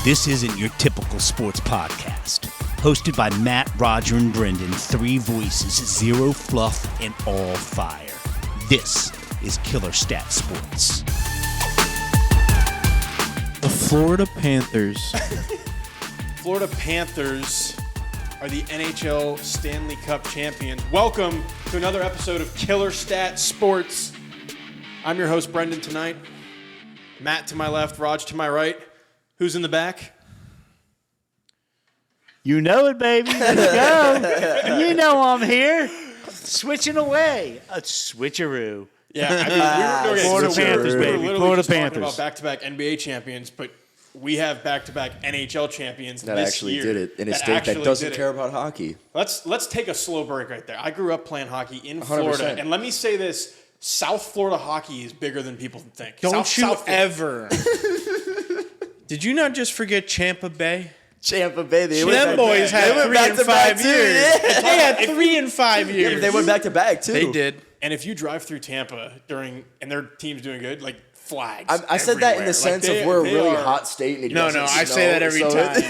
This isn't your typical sports podcast. Hosted by Matt, Roger, and Brendan, 3 voices, 0 fluff, and all fire. This is Killer Stat Sports. The Florida Panthers. Florida Panthers are the NHL Stanley Cup champions. Welcome to another episode of Killer Stat Sports. I'm your host, Brendan, tonight. Matt to my left, Raj to my right. Who's in the back? You know it, baby. Let's go. You know I'm here. Switching away. A switcheroo. Yeah, I mean, Florida Panthers, we were baby. literally Florida just talking Panthers. about back-to-back NBA champions, but we have back-to-back NHL champions that this actually year. did it in a state that doesn't care about hockey. Let's take a slow break right there. I grew up playing hockey in Florida, 100%. and let me say this. South Florida hockey is bigger than people think. Don't South you Florida. ever. Did you not just forget Champa Bay? Champa Bay, Them boys had 3 and 5 years. Yeah. They had 3 and 5 Yeah, years. but they went back to back too. They did. And if you drive through Tampa and their team's doing good, like flags. I said that in the everywhere. sense Like, of we're a they really are- hot state. And it No, doesn't I snow, say that every so time.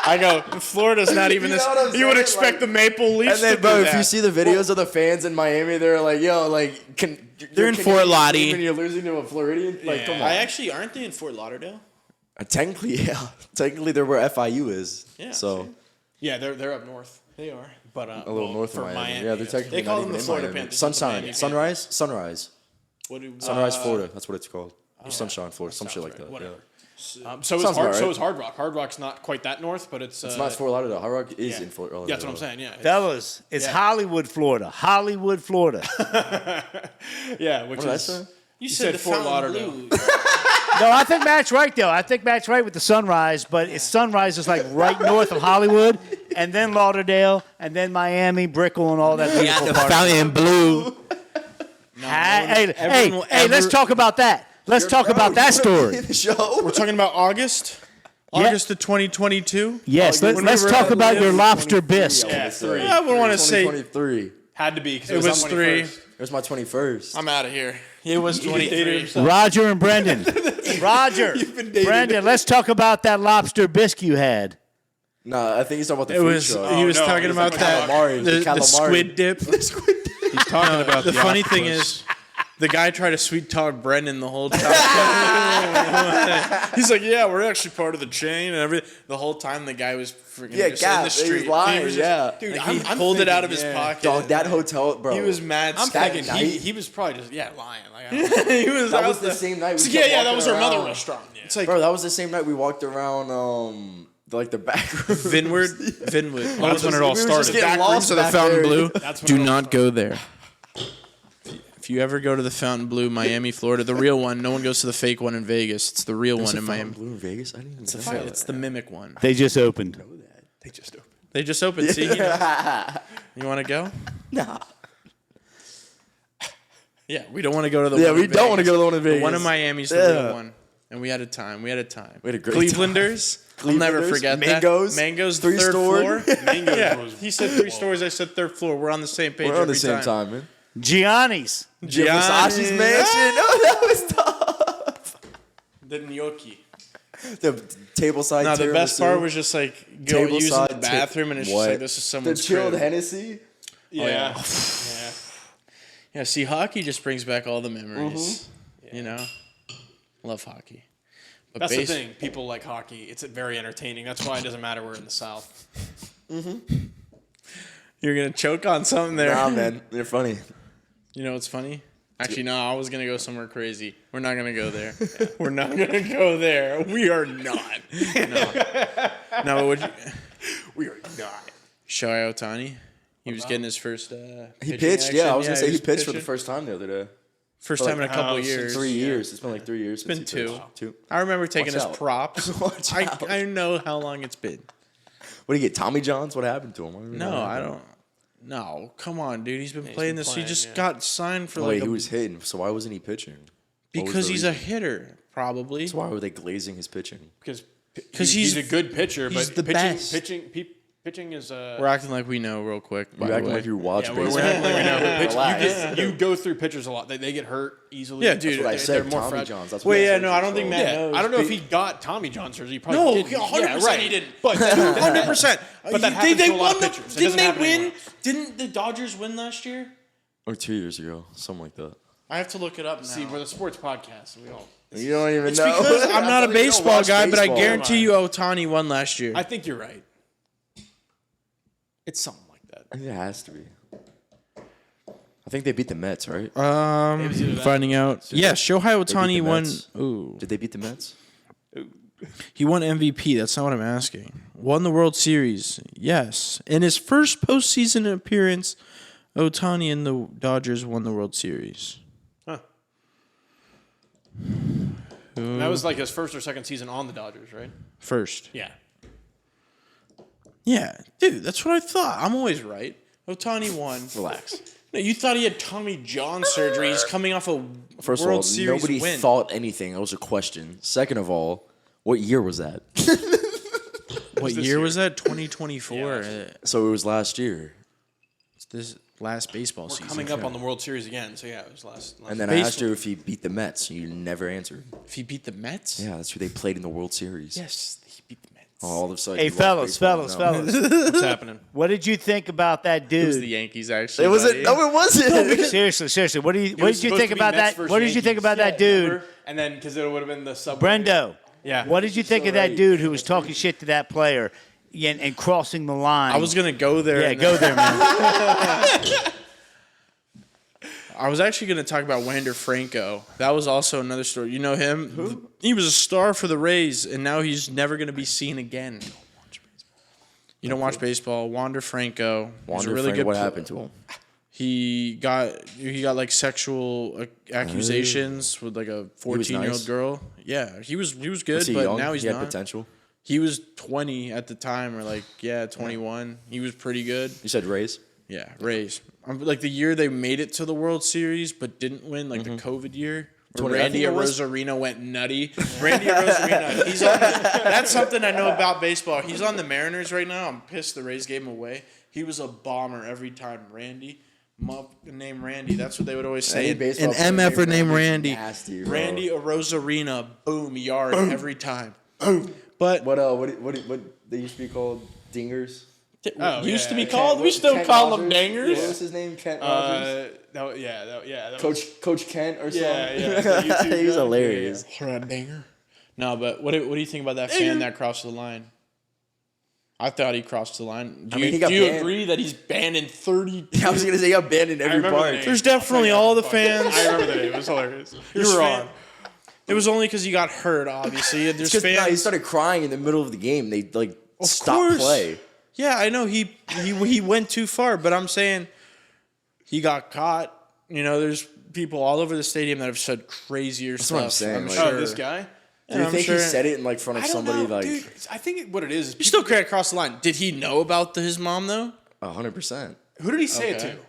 I go, Florida's not even You this. know what I'm You would saying? expect Like- the Maple Leafs And then, to bro, do if that. you see the videos of the fans in Miami, they're like, "Yo, like, They're in Fort Lauderdale. and you're losing to a Floridian." Like, Yeah. come on. aren't they in Fort Lauderdale? Technically, yeah. Technically, they're where FIU is. Yeah, So see? Yeah, they're up north. They are. But a little north for of Miami. Miami. Yeah, they're technically They call not them even the in Florida Miami. Panthers. Sunshine, Miami. sunrise, What do, sunrise, Florida. That's what it's called. Sunshine, Florida, some shit like that. Whatever. Yeah. So is Sounds about right. Hard Rock. Hard Rock's not quite that north, but it's It's not Fort Lauderdale. Hard Rock is yeah. in Fort Lauderdale. Yeah, that's what I'm saying. Yeah, Fellas, it's Yeah. Hollywood, Florida. Hollywood, Florida. yeah. Which What did I is say? You said the Fort Fountain Lauderdale. Blue. No, I think Matt's right, though. I think Matt's right with the sunrise, but it's sunrise is like right north of Hollywood, and then Lauderdale, and then Miami, Brickell, and all that beautiful part. Fountain Blue. Hey, let's talk about that. Let's talk about that story. The show. We're talking about August? Yeah. August of 2022? Yes, When let's we were talk at about your Live lobster 23, bisque. Yeah, 3. I would want to say 2023. Had to be because it it was on 3. 21st. It was my 21st. I'm out of here. It was 23. Roger and Brendan. Roger, Brendan, let's talk about that lobster bisque you had. Nah, I think he's talking about the It food was. truck. He was no, talking he's about talking that. about calamari, The, the the calamari. squid dip. He's talking about The funny thing is, the guy tried to sweet talk Brendan the whole time. He's like, "Yeah, we're actually part of the chain and everything." The whole time, the guy was freaking just in the he street. was lying. He was yeah, dude, like, I'm he pulled it out of his thinking, pocket. dog, that hotel, bro. He was mad. I'm scared. thinking night- he was probably just lying. Like, I don't know. He was. That out was the there. same night. We So, kept yeah, that walking was our around. mother restaurant. It's like Bro, that was the same night we walked around, like the back room. Vinward. That's when it all We were just started. getting Back lost rooms of the back Fountain there. Blue. That's when Do it all not go there. If you ever go to the Fountain Blue, Miami, Florida, the real one, no one goes to the fake one in Vegas. It's the real There's one a in Fountain Miami. Blue in Vegas. I didn't even know that. It's the mimic one. They just opened. They just opened. They just opened. See, you want to go? Nah. Yeah, we don't want to go to the. Yeah, one we in don't want to Vegas. go to the one in The Vegas. one in Miami's the Yeah. real one, and we had a time. We had a time. We had a great time. Clevelanders. I'll never Clevelanders, forget Mangoes, that. Mangoes, three third store. floor. Mangoes Yeah, was- he said 3 stories. I said third floor. We're on the same page. We're on the every same time, man. Gianni's. Jim Versace's mansion. Oh, that was tough. The gnocchi. The tableside. No, the best tiramisu. part was just like go using the Tableside bathroom, and it's just what? like this is the someone's chilled crib. Hennessy. Yeah. Yeah, see, hockey just brings back all the memories. You know, love hockey. But That's the thing. People like hockey. It's very entertaining. That's why it doesn't matter we're in the South. You're gonna choke on something there. Nah, man, they're funny. You know what's funny? Actually, no, I was going to go somewhere crazy. We're not going to go there. We're not going to go there. We are not. No, would you? We are not. Shohei Ohtani? He was getting his first He pitched. Yeah, I was gonna say he was pitched for the pitching. first time the other day. First for time in a like, couple since years. 3 years. It's been like 3 years. Been since he two. pitched. 2. I remember taking Watch his out. props. Watch out. I know how long it's been. What do you get? Tommy Johns? What happened to him? I don't even No, know. I don't. No, come on, dude. He's been playing been this. playing, he just yeah. got signed for Oh, like wait, he was hitting. So why wasn't he pitching? What was because the he's a reason? hitter, probably. So why were they glazing his pitching? Because 'Cause he's he's a good pitcher, he's but the pitching, best. Pitching is We're acting like we know real quick. You're acting like you watch we're baseball. acting like we know. Relax. You go through pitchers a lot. They get hurt easily. Yeah, dude. That's what I They're said. more Tommy fragile. John's. That's what Wait, I yeah, said. no, I don't think Matt Yeah, knows. I don't know if he got Tommy John surgery. He probably No, didn't. 100% right. he didn't. But 100%. But that happens to a lot of won pitchers. It Didn't doesn't they happen win? anywhere. Didn't the Dodgers win last year? Or 2 years ago, something like that. I have to look it up now. See, we're the sports podcast. We all. You don't even it's know. because I'm not a You don't baseball watch guy, but I baseball. guarantee you Ohtani won last year. I think you're right. It's something like that. I think it has to be. I think they beat the Mets, right? Finding out. Yeah, Shohei Ohtani the won. Mets. Ooh, Did they beat the Mets? he won MVP. That's not what I'm asking. Won the World Series. Yes, in his first postseason appearance, Ohtani and the Dodgers won the World Series. Huh. That was like his first or second season on the Dodgers, right? First. Yeah. Yeah, dude, that's what I thought. I'm always right. Ohtani won. Relax. No, you thought he had Tommy John surgery. He's coming off a First World of all, Series nobody win. thought anything. That was a question. Second of all, what year was that? What year was that? 2024. Yeah. So it was last year. It's this last baseball We're season. coming up on the World Series again, so yeah, it was last And then I asked Baseball. you if he beat the Mets. You never answered. If he beat the Mets? Yeah, that's who they played in the World Series. Yes, he beat the Mets. Oh, all of a sudden. Hey, you watch fellas, baseball. fellas. What's happening? What did you think about that It was the dude? Yankees, actually. It wasn't. No, it wasn't. Seriously. What did you think about that? What did you think about that dude? dude, And then because it would have been the Subway. Brendo? Yeah. What did you think of that dude who was talking shit to that player and crossing the line? I was going to go there. Yeah, and go there, man. I was actually going to talk about Wander Franco. That was also another story. You know him? Who? He was a star for the Rays, and now he's never going to be seen again. You don't watch baseball. Wander Franco. He's a Wander really Franco, good what pl- happened to him? He got like sexual accusations with like a 14-year-old nice? girl. Yeah, he was good, Was he but young? now he's he had not. potential. He was 20 at the time, or 21. He was pretty good. You said Rays. Yeah, Rays. Like the year they made it to the World Series but didn't win, like the COVID year. Where 20, I Randy think it was. Rosarino went nutty. Randy Rosarino, he's on. That's something I know about baseball. He's on the Mariners right now. I'm pissed the Rays gave him away. He was a bomber every time. Randy, named Randy. That's what they would always say. Any An baseball player MFer named Randy's Randy. nasty, bro. Randy Rosarino, boom, yard every time. But What they used to be called? Dingers. used to be yeah. called. We still Kent call them Rogers? dangers. What was his name? Kent Rogers. That was, Coach Kent or something. yeah. the YouTube He was guy. hilarious. Danger. No, but what do you think about that fan that crossed the line? I thought he crossed the line. Do he got you banned. agree that he's banned in 30? I was gonna say he got banned in every remember the park. name. There's definitely all the fans. I remember the name. It was hilarious. There's You were fan- on. It was only because he got hurt, obviously. There's Because fans. he started crying in the middle of the game. They stopped course. play. Yeah, I know he went too far, but I'm saying he got caught. You know, there's people all over the stadium that have said crazier stuff. what I'm saying, like- sure. Oh, this guy? Do you I'm think sure. he said it in front of I don't somebody know, like dude. I think what it is You still can't cross the line. Did he know about his mom though? 100%? who did he say Okay. it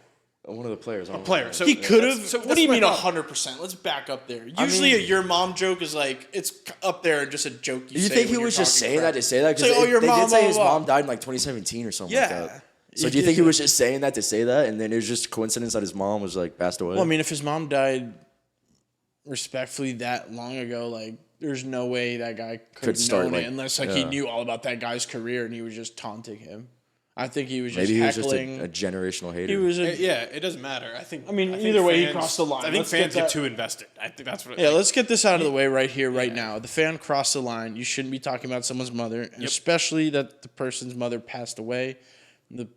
to? One of the players. A Player. So He could have. So What do you mean that's 100%? Let's back up there. Usually, a your mom joke is like it's up there, just a joke. Do you say think when he you're was just talking saying crap. that to say that? It's like, oh, your they mom, did say blah, his blah, blah. mom died in like 2017 or something Yeah. like that. So do you think he was just saying that to say that, and then it was just a coincidence that his mom was like passed away? Well, I mean, if his mom died respectfully that long ago, like there's no way that guy could have start, known like- it unless like he yeah. knew all about that guy's career and he was just taunting him. I think he was just maybe he was just heckling. a generational hater. He was a, Yeah, it doesn't matter. I think. I mean, think either way, he fans- crossed the line. I think Let's fans get get that- too invested. I think that's what. Yeah, let's get this out of the way right here, right now. The fan crossed the line. You shouldn't be talking about someone's mother, and especially that the person's mother passed away. The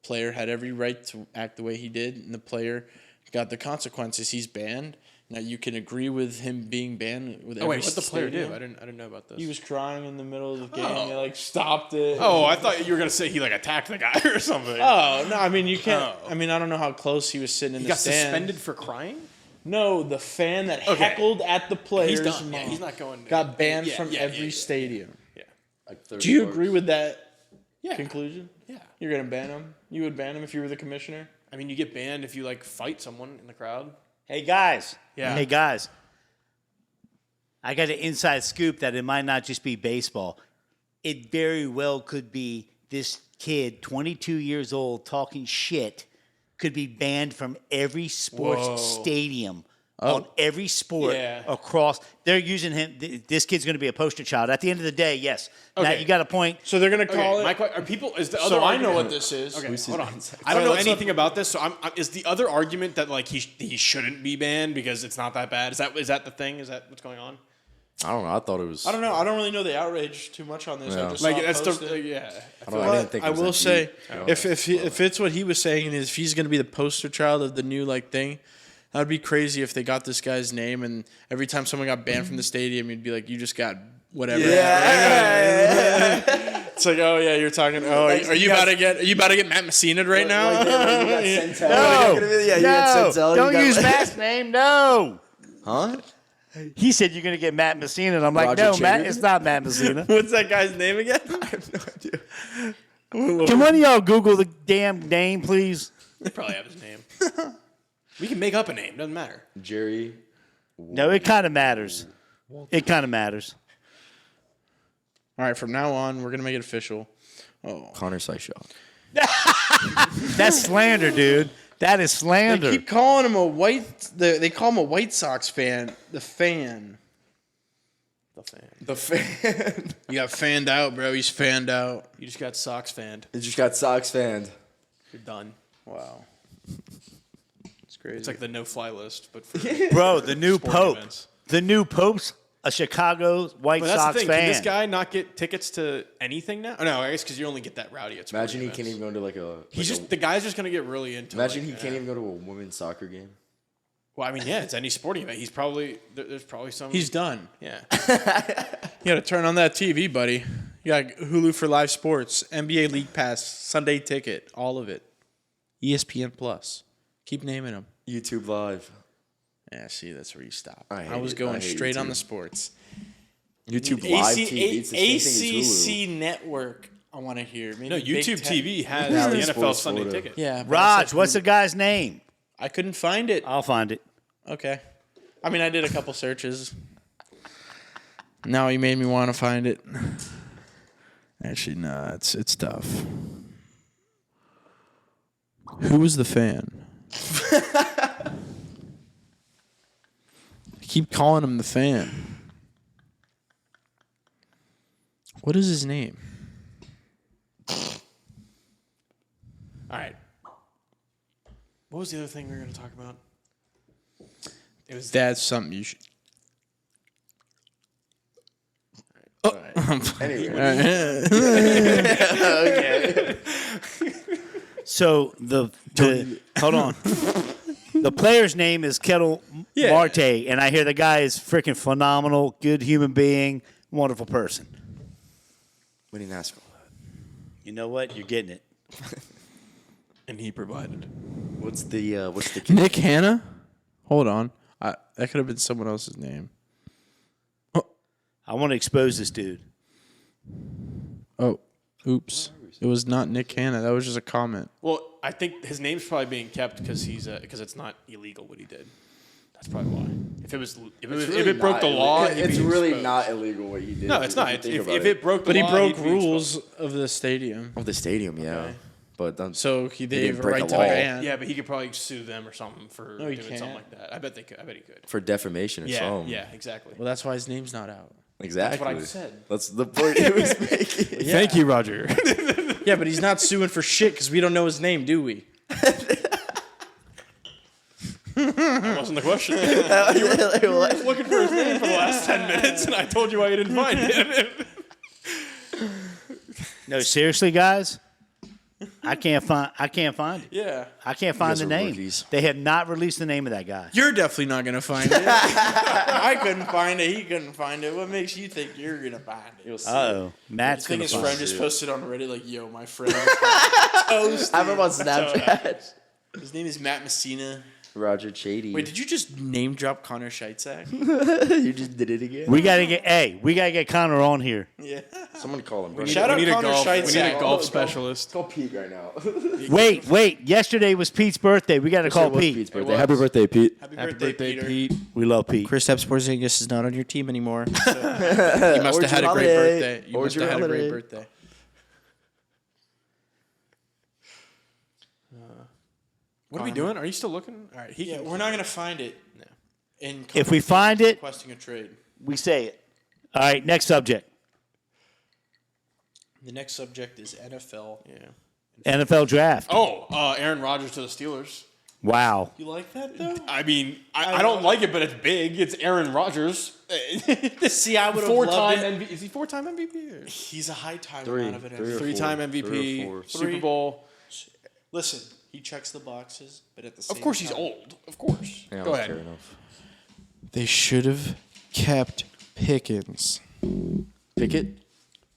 player had every right to act the way he did, and the player got the consequences. He's banned. Now you can agree with him being banned with. Oh wait, every what the player do? stadium. I didn't know about this. He was crying in the middle of the game. Oh. They like stopped it. Oh, I thought you were gonna say he like attacked the guy or something. Oh no! I mean, you can't. Oh. I mean, I don't know how close he was sitting in he the got stands. suspended for crying. No, the fan that Okay. heckled at the players. He's done. Yeah, mom he's not going. got banned Yeah, from yeah, every yeah. stadium. Yeah. Like 30 Do you parks. agree with that Yeah. conclusion? Yeah. You're gonna ban him? You would ban him if you were the commissioner? I mean, you get banned if you like fight someone in the crowd. Hey guys. Yeah. Hey guys. I got an inside scoop that it might not just be baseball. It very well could be this kid, 22 years old, talking shit, could be banned from every sports stadium on every sport across. They're using him. This kid's going to be a poster child. At the end of the day, yes. Now you got a point. So they're going to call it. Are people? Is the So other? I know what this is. Okay, hold on. I don't know anything about this. So is the other argument that like he shouldn't be banned because it's not that bad? Is that the thing? Is that what's going on? I don't know. I thought it was. I don't know. I don't really know the outrage too much on this. Yeah. I just Like saw it that's posted. I didn't think it I was will that say, deep. if it's what he was saying, is if he's going to be the poster child of the new like thing, that would be crazy if they got this guy's name and every time someone got banned from the stadium, you'd be like, you just got whatever. Yeah. It's like, oh yeah, you're talking. Oh, are you about to get Matt Messina right now? You got Sentel. You got Sentel. Don't use Matt's name. No. Huh? He said you're going to get Matt Messina, and I'm like, Roger no, Chater? Matt, it's not Matt Messina. What's that guy's name again? I have no idea. Can one of y'all Google the damn name, please? They probably have his name. We can make up a name. Doesn't matter. Jerry. No, it kind of matters. It kind of matters. All right, from now on, we're gonna make it official. Oh, Connor Syshaw. That's slander, dude. That is they slander. keep calling him a white. They call him a White Sox fan. The fan. The fan. You got fanned out, bro. He's fanned out. You just got Sox fanned. It just got Sox fanned. You're done. Wow. It's crazy. It's like the no-fly list, but for Bro, the new sporting Pope. events. The new Pope's a Chicago White But that's Sox the thing. fan. Can this guy not get tickets to anything now? Oh, no, I guess because you only get that rowdy at sporting Imagine he events. can't even go to like a. He's like just the guy's just gonna get really into. Imagine like, he can't even go to a women's soccer game. Well, I mean, yeah, it's any sporting event. He's probably there's probably some. He's done. yeah. You got to turn on that TV, buddy. You got Hulu for live sports, NBA League Pass, Sunday Ticket, all of it. ESPN Plus. Keep naming them. YouTube Live. Yeah, see, that's where you stop. I hate I was it. going I hate straight on YouTube. the sports. YouTube Live TV. It's the same thing as Hulu. ACC Network. I want to hear. Maybe No, Big YouTube Ten. TV has Now the it's NFL Sports Sunday Florida. ticket. Yeah, but Raj, it's like- what's the guy's name? I couldn't find it. I'll find it. Okay. I mean, I did a couple searches. Now you made me want to find it. Actually, no, it's tough. Who was the fan? I keep calling him the fan. What is his name? All right. What was the other thing we were going to talk about? It was That's something you should. Anyway. So hold on. The player's name is Kettle Marte, and I hear the guy is freaking phenomenal, good human being, wonderful person. We didn't ask for You know what? You're getting it. and he provided. that. What's the kid? Nick Hanna? Hold on. That could have been someone else's name. I want to expose this dude. Oh, oops. It was not Nick Hanna. That was just a comment. Well, I think his name's probably being kept because because it's not illegal what he did. That's probably why. If it broke the law, he'd it's be really exposed. not illegal what he did. No, it's not. If you If think about it broke the But he law, broke he'd be rules exposed. of the stadium. of the stadium, yeah. Okay. But then, So they didn't have a break right a to law. ban. Yeah, but he could probably sue them or something for No, he doing can't. something like that. I bet they could. I bet he could. for defamation or Yeah, something. yeah, exactly. Well, that's why his name's not out. Exactly. That's what I said. That's the point he was making. Thank you, Roger. Yeah, but he's not suing for shit because we don't know his name, do we? That wasn't the question. You were looking for his name for the last 10 minutes, and I told you why you didn't find it. No, seriously, guys. I can't find it. Yeah. I can't find guys the are name. rookies. They have not released the name of that guy. You're definitely not going to find it. I couldn't find it. He couldn't find it. What makes you think you're going to find it? You'll see. Uh-oh. Matt's I think going his to friend find it. just posted on Reddit like, yo, my friend is toasted. I have him on Snapchat. His name is Matt Messina. Roger Chady. Wait, did you just name drop Connor Scheitzak? you just did it again? We got to get Connor on here. Yeah. Someone call him. Shout out we need Connor a Scheitzak. golf specialist. Call Pete right now. Wait. Yesterday was Pete's birthday. We got to call It was Pete. Pete's birthday. Happy birthday, Pete. Happy birthday, Peter. We love Pete. Chris Porzingis is not on your team anymore. So you must have had a great birthday. You must have had a great birthday. What are we doing? Are you still looking? All right. Yeah, we're not gonna find it. No. If we find it, requesting a trade. we say it. All right, next subject. The next subject is NFL. Yeah. NFL draft. Oh, Aaron Rodgers to the Steelers. Wow. You like that though? I mean, I don't like it, but it's big. It's Aaron Rodgers. See, I would have Four-time loved it. MVP. Is he four-time MVP? Or? He's a high-time Three. amount of it. Three or Three-time four. MVP, Three or four. Super Bowl. Listen, he checks the boxes, but at the same Of course, he's time, old. Of course. Yeah, I Go don't ahead. care enough. They should have kept Pickens. Pickett?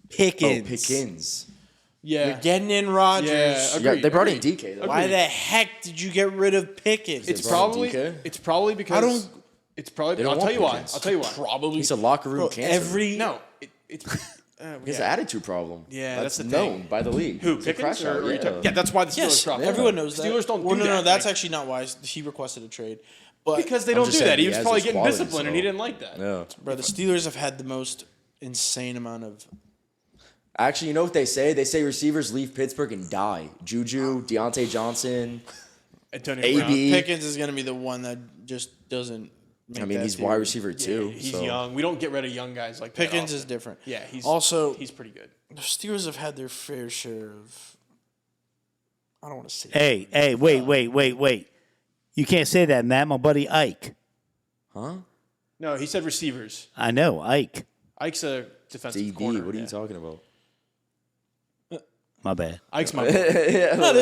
Pickens. Oh, Pickens. Yeah. You're getting in Rodgers. Yeah, Yeah, agreed, they brought in agreed. DK, though. Why the heck did you get rid of Pickens? It's They brought in probably DK? it's probably because I don't- it's probably They don't I'll tell want you why. Pickens. I'll tell you why. probably He's a locker room cancer. every No, it's He has an attitude problem. Yeah, that's the known thing. by the league. Who It's a Pickens crash or out, are you yeah. talking- yeah, that's why the Steelers yes, dropped him. everyone knows that. Steelers don't Well, do no, that. no, that's like, actually not why he requested a trade. But because they I'm don't just do that. saying He he was has probably his getting qualities, disciplined, and so- he didn't like that. Yeah. bro, the Steelers have had the most insane amount of. Actually, you know what they say? They say receivers leave Pittsburgh and die. Juju, Deontay Johnson. Antonio AB. Brown. Pickens is going to be the one that just doesn't. Make I mean, that he's theory. wide receiver too. He's so. young. We don't get rid of young guys like that Pickens often. is different. Yeah, he's also pretty good. the Steelers have had their fair share of. I don't want to say. Hey, wait. You can't say that, Matt. My buddy Ike. Huh? No, he said receivers. I know, Ike. Ike's a defensive DB, corner. what are yeah. you talking about? My bad. Ike's my No, the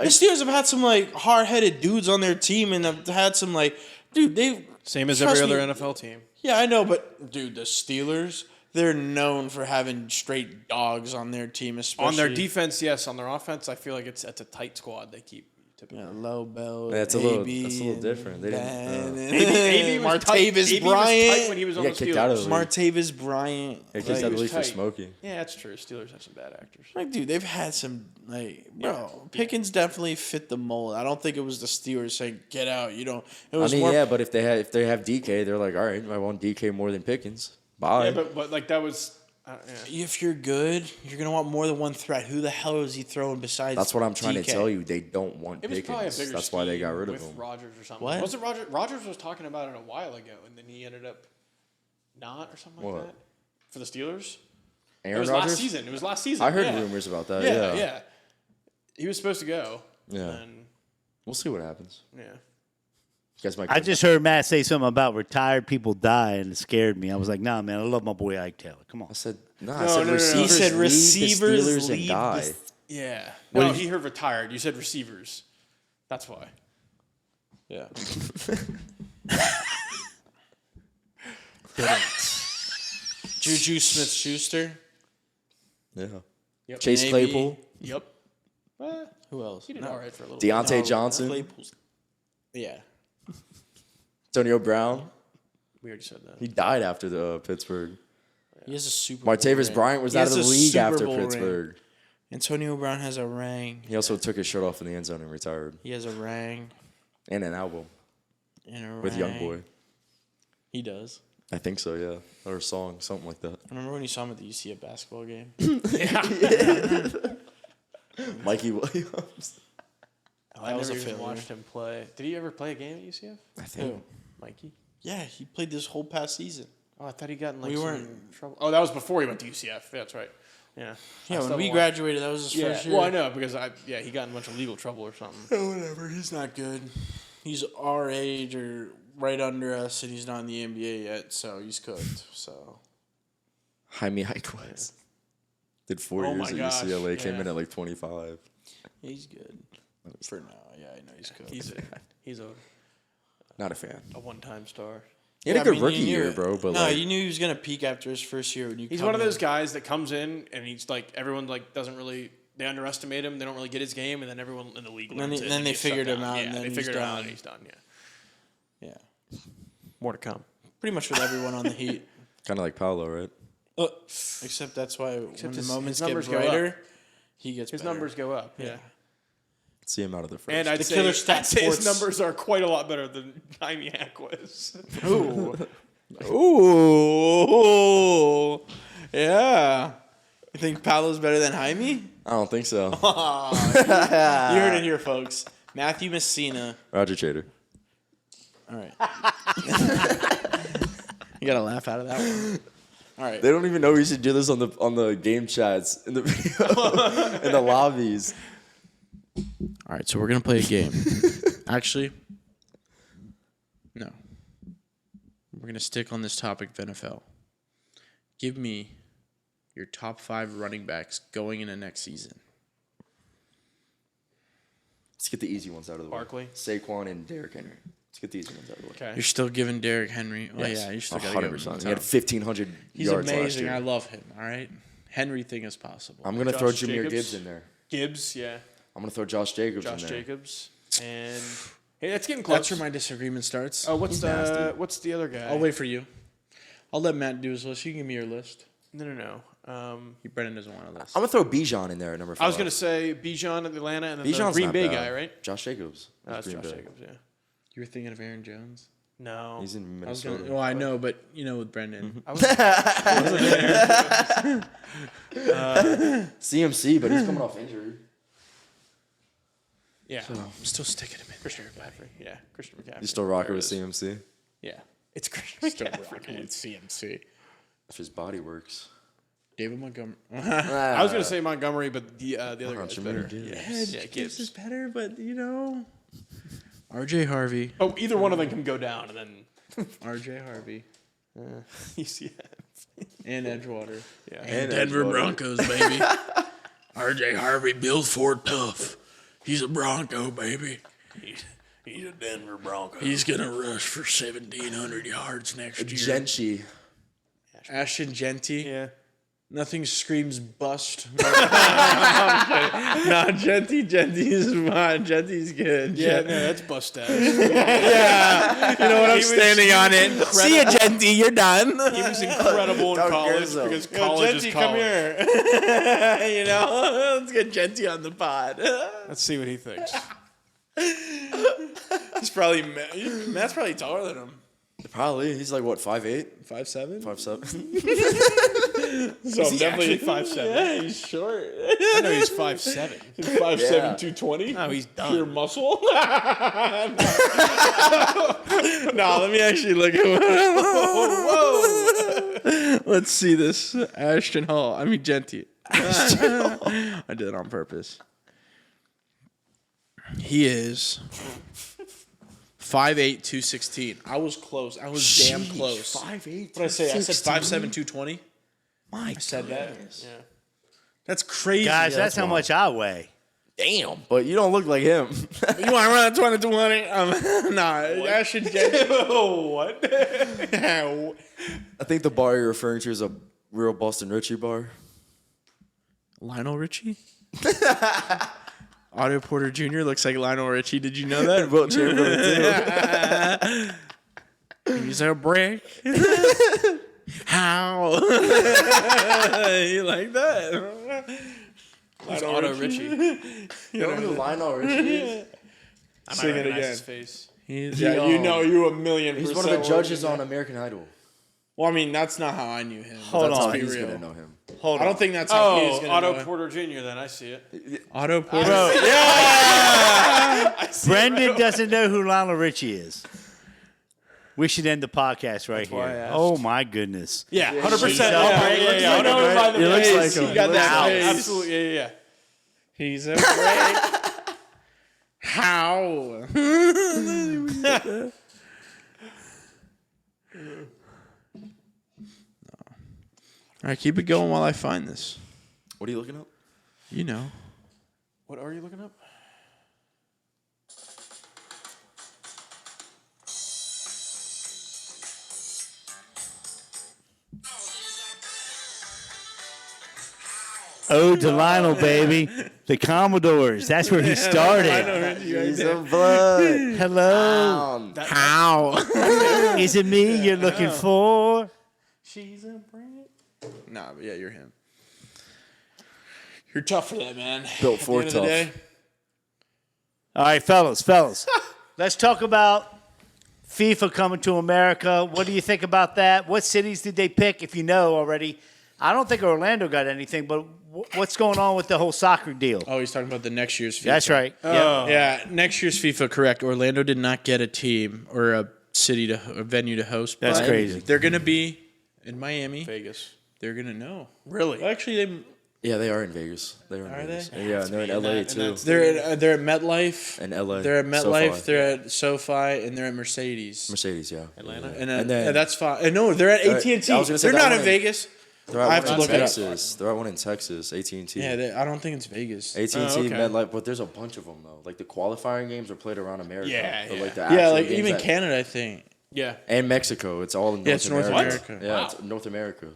Steelers have had some like hard-headed dudes on their team, and have had some like, dude, they same as Trust every me. other NFL team. Yeah, I know, but dude, the Steelers, they're known for having straight dogs on their team, especially On their defense, yes. On their offense, I feel like it's a tight squad they keep. Typically. Yeah, Low Bell. That's a little different. They Ben, didn't. AB was tight. Martavis AB was tight when he Bryant. was on He the got kicked out of Steelers. the Martavis Bryant. They Like, kicked out of the was league for tight. smoking. Yeah, that's true. Steelers have some bad actors. like, dude, they've had some like, bro. Pickens definitely fit the mold. I don't think it was the Steelers saying get out. You don't. It I was mean, more. yeah, but if they have DK, they're like, all right, I want DK more than Pickens. Bye. Yeah, but like that was. Yeah. If you're good, you're gonna want more than one threat. Who the hell is he throwing besides? That's what I'm trying to DK? tell you. They don't want It was probably a Pickens. bigger That's why they got scheme rid of with him. Rodgers or something. What? Was it Rodgers? Rodgers was talking about it a while ago, and then he ended up not or something like What? that for the Steelers. Aaron It was Rodgers? last season. It was last season. I heard yeah. rumors about that. Yeah, Yeah. He was supposed to go. Yeah. And, We'll see what happens. yeah. You guys might. I just heard Matt say something about retired people die, and it scared me. I was like, nah, man, I love my boy Ike Taylor. Come on. I said no. No, I said no, no, no. receivers. He said leave receivers the Steelers leave and die. the- Yeah. What No, did he heard retired. You said receivers. That's why. Yeah. Juju Smith-Schuster. Yeah. Yep. Chase Maybe. Claypool, Yep. Who else? He did No. all right for a little. Deontay No, Johnson, Claypool's- Yeah. Antonio Brown. We already said that. He died after the Pittsburgh. He has a Super Bowl Martavis ring. Bryant was He out of has the a league Super after Bowl ring. Pittsburgh. Antonio Brown has a ring. He also took his shirt off in the end zone and retired, He has a ring. and an album And a with ring. YoungBoy. He does. I think so, yeah, or a song, something like that. I remember when you saw him at the UCF basketball game. Mikey Williams. I was never a even failure. watched him play. Did he ever play a game at UCF? I think. Who? Mikey? Yeah, he played this whole past season. Oh, I thought he got in like We some weren't- trouble. Oh, that was before he went to UCF. Yeah, that's right. Yeah. Yeah, I when still we watched- graduated, that was his Yeah. first year. Well, I know because he got in a bunch of legal trouble or something. Oh, whatever. He's not good. He's our age or right under us, and he's not in the NBA yet, so he's cooked. So Jaime Jaquez. Did 4 Oh years my at gosh, UCLA, came yeah. in at like 25. he's good for now. Yeah, I know he's cooked. He's a Not a fan. one-time star. He had Yeah, a good I mean, rookie you knew year, it. bro. But no, like, you knew he was gonna peak after his first year when you. He's come one of in. those guys that comes in and he's like everyone like doesn't really they underestimate him. They don't really get his game, and then everyone in the league And then learns they- it. then and they gets shut figured him down. out, Yeah, and then they he's figured him out done. and he's done. Yeah. Yeah, More to come. pretty much with everyone on the Heat. kind of like Paolo, right? Except that's why when the his moments numbers get go up. brighter, he gets His better. numbers go up. Yeah. See him out of the first. And I'd The say, Killer Stat I'd say his Sports- numbers are quite a lot better than Jaime Jaquez. Ooh. Ooh. Yeah. You think Paolo's better than Jaime? I don't think so. You heard it here, folks. Matthew Messina. Roger Trader. All right. You got to laugh out of that one. All right. They don't even know we should do this on the game chats in the video in the lobbies. All right, so we're going to play a game. Actually, no. We're going to stick on this topic of NFL. Give me your top 5 running backs going into next season. Let's get the easy ones out of the Barkley. way. Saquon and Derrick Henry. Let's get the easy ones out of the way. Okay. You're still giving Derrick Henry. Oh, Yes. yeah, you still got to give him 100%. some He had time. 1,500 He's yards last amazing. year. I love him, all right? Henry thing is possible. I'm going to Josh throw Jahmyr Jacobs. Gibbs in there. Gibbs, yeah. I'm going to throw Josh Jacobs in Josh there. Jacobs. And hey, that's getting close. That's where my disagreement starts. Oh, what's He's nasty. what's the other guy? I'll wait for you. I'll let Matt do his list. You can give me your list. No. Brendan doesn't want a list. I'm going to throw Bijan in there at number 5. I was gonna say Bijan at Atlanta and then the Bijan's Green not Bay bad. guy, right? Josh Jacobs. No, that's Green Josh Bay. Jacobs. Yeah. You were thinking of Aaron Jones? No. He's in I was Minnesota. gonna. Well, I know, but you know, with Brendan, CMC, but he's coming off injury. Yeah. I'm still sticking him in. Christian McCaffrey. Yeah. Christian McCaffrey. You still rocking There with it is. CMC? Yeah. It's Christian Still McCaffrey. rocking with CMC. If his body works. David Montgomery. I was gonna say Montgomery, but the other guy's Jahmyr better. Gibbs. Yeah, Gibbs Gibbs. is better, but you know, R.J. Harvey. Oh, either one of them can go down, and then R.J. Harvey you see. and Edgewater. Yeah. And Denver Edgewater. Broncos, baby. R.J. Harvey, built for tough. He's a Bronco, baby. He's a Denver Bronco. He's gonna rush for 1,700 yards next year. Genchi. Ashton Genty. Yeah. Nothing screams bust. No, Genty's fine. Genty's good. Yeah, no, that's bust ass. You know what? I'm standing on it. See ya, Genty. You're done. He was incredible in Doug college Gerzo. because college is college. come here. You know, let's get Genty on the pod. Let's see what he thinks. He's probably Matt's probably taller than him. Probably. He's like, what, 5'8"? 5'7". 5'7"? So Is he actually 5'7"? Yeah, he's short. I know he's 5'7". He's 5'7", Yeah. 220. No, he's done. Pure muscle. No, let me actually look at Whoa. Let's see this. Ashton Hall. I mean, Genty. I did it on purpose. He is 5'8", 216. I was close. I was damn close. 5'8". What did I say? I said 5'7", 220. My I said that. Yeah. That's crazy. Guys, that's how much I weigh. Damn. But you don't look like him. You want to run at 2020? Nah, Ashton Genty. What? I think the bar you're referring to is a real Boston Richie bar. Lionel Richie? Otto Porter Jr. looks like Lionel Richie. Did you know that? Wilt Chamberlain, too. He's a brick. How? You like that? Who's Otto Richie? You know who Lionel Richie is? Sing it again. His face. Yeah, you know you 1,000,000%. He's one of the judges on American Idol. Well, I mean, that's not how I knew him. Hold That's on. how Be he's real. going to know him. Hold I on. don't think that's how he's Oh, going to Otto know him. Porter Jr. Then I see it. Otto Porter. Brendan doesn't know who Lionel Richie is. We should end the podcast right why I here. asked. Oh my goodness. Yeah, 100%. He's Yeah, up. I know him by the He looks face. like him. He got that Wow. face. Absolutely. Yeah. He's a brick. How? All right, keep it going while I find this. What are you looking up? You know. What are you looking up? Oh, to Lionel, baby. The Commodores. That's where he started. He's a blood. Hello. How? Is it me you're looking for? She's a brick. Nah, but yeah, you're him. You're tough for that, man. Built for At the end of the tough. day, All right, fellas. Let's talk about FIFA coming to America. What do you think about that? What cities did they pick? If you know already, I don't think Orlando got anything, but what's going on with the whole soccer deal? Oh, he's talking about the next year's FIFA. That's right. Yeah, next year's FIFA, correct. Orlando did not get a team or a venue to host. That's but crazy. They're going to be in Miami. Vegas. They're going to know. Really? Actually, Yeah, they are in Vegas. They are in Vegas. Yeah, and they're in LA too. they're at MetLife. In LA. They're at MetLife. SoFi. They're at SoFi, and they're at Mercedes. Mercedes, yeah. Atlanta. And then- that's fine. No, they're at AT&T. I was gonna say They're that not in one. Vegas. They're I at have one to in look it up. Texas. They're at one in Texas, AT&T. Yeah, I don't think it's Vegas. AT&T, okay. MetLife, but there's a bunch of them though. Like the qualifying games are played around America. Yeah, But, yeah. like the Yeah, actual like games even that- Canada, I think. Yeah. and Mexico. It's all in North it's North America. America. Yeah, Wow. it's North America.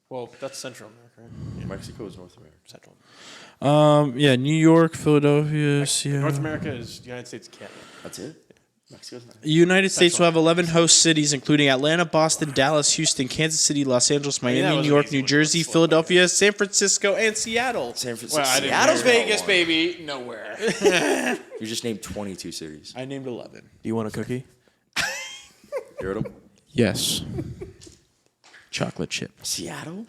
Well, that's Central America. Right? Mexico is North America. Central. Yeah, New York, Philadelphia, Seattle. North America is United States and Canada. That's it. Mexico's not. The United States will have 11 host cities, including Atlanta, Boston, Dallas, Houston, Kansas City, Los Angeles, that Miami, was New York, an easy New one. Jersey, Let's look Philadelphia, San Francisco, and Seattle. San Francisco. Well, I didn't Seattle's hear Vegas, that baby. baby. Nowhere. You just named 22 cities. I named 11. Do you want a cookie? You heard them? Yes. Chocolate chip. Seattle?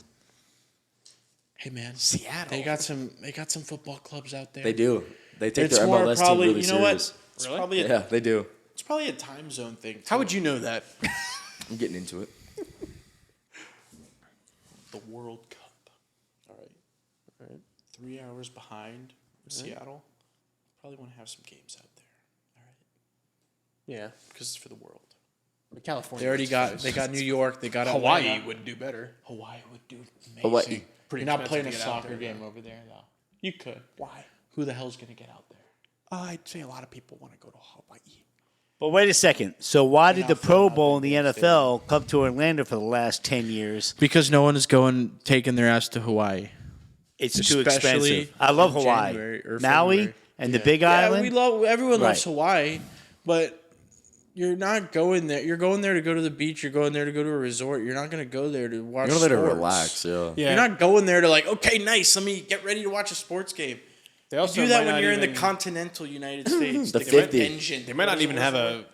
Hey man, Seattle. They got some football clubs out there. They do. They take It's their more MLS probably. team really You know what? serious. It's Really? probably Yeah, they do. it's probably a time zone thing. How too. would you know that? I'm getting into it. The World Cup? All right. 3 hours behind Seattle. Probably want to have some games out there. All right. Yeah. Because it's for the world. California. They already got New York. They got Hawaii Atlanta. would do better. Hawaii would do amazing. Hawaii. Pretty You're not expensive playing to a get out soccer there, game though. over there, though. You could. Why? Who the hell's gonna get out there? I'd say a lot of people want to go to Hawaii. But wait a second. So why did the not Pro filling Bowl up in the in the NFL come to Orlando for the last 10 years? Because no one is taking their ass to Hawaii. It's too Especially expensive. I love in Hawaii. January or Maui February. and the Big Island. Everyone loves Right. Hawaii, but you're not going there. You're going there to go to the beach. You're going there to go to a resort. You're not going to go there to watch. You're there to sports. relax, yeah. Yeah. You're not going there to like, okay, nice. Let me get ready to watch a sports game. They You also do that might when not you're in the even- continental United States. The They 50. got engine. They might not even have a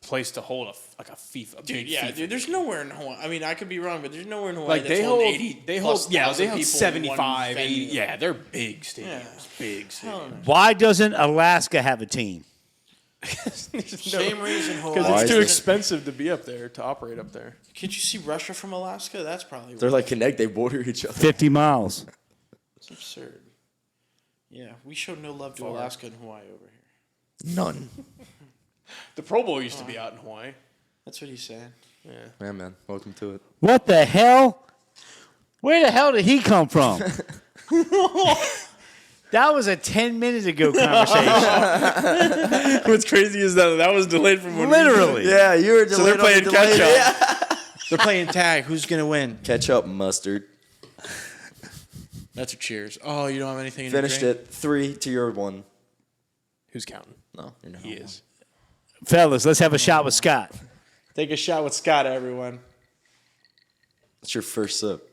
place to hold a FIFA. Dude, big yeah, FIFA. dude. There's nowhere in Hawaii. I mean, I could be wrong, but there's nowhere in Hawaii Like that's they holding hold, 80 they hold, plus yeah, thousand they hold people in 75, one 80. venue. Yeah, they're big stadiums. Yeah. Big stadiums. Why doesn't Alaska have a team? Same reason Hawaii. Because Why it's is too this- expensive to be up there, to operate up there. Can't you see Russia from Alaska? That's probably They're like connect. They border each other. 50 miles. it's absurd. Yeah, we show no love to Alaska and Hawaii over here. None. The Pro Bowl used to be out in Hawaii. That's what he's saying. Yeah, man. Welcome to it. What the hell? Where the hell did he come from? That was a 10 minutes ago conversation. What's crazy is that was delayed from when Literally. Yeah, you were delayed. So they're on playing the delay. catch up. Yeah. They're playing tag. Who's gonna win? Ketchup, mustard. That's a cheers. Oh, you don't have anything in Finished your drink? it 3 to your 1. Who's counting? No, you're not. He is. Fellas, let's have a shot with Scott. Take a shot with Scott, everyone. That's your first sip.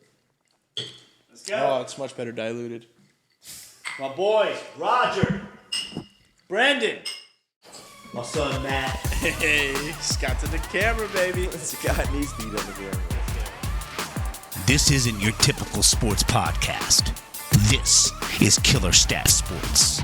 Oh, it's much better diluted. My boys, Roger, Brendan, my son Matt. Hey, Scott's in the camera, baby. Scott needs to eat on the camera. This isn't your typical sports podcast. This is Killer Stat Sports.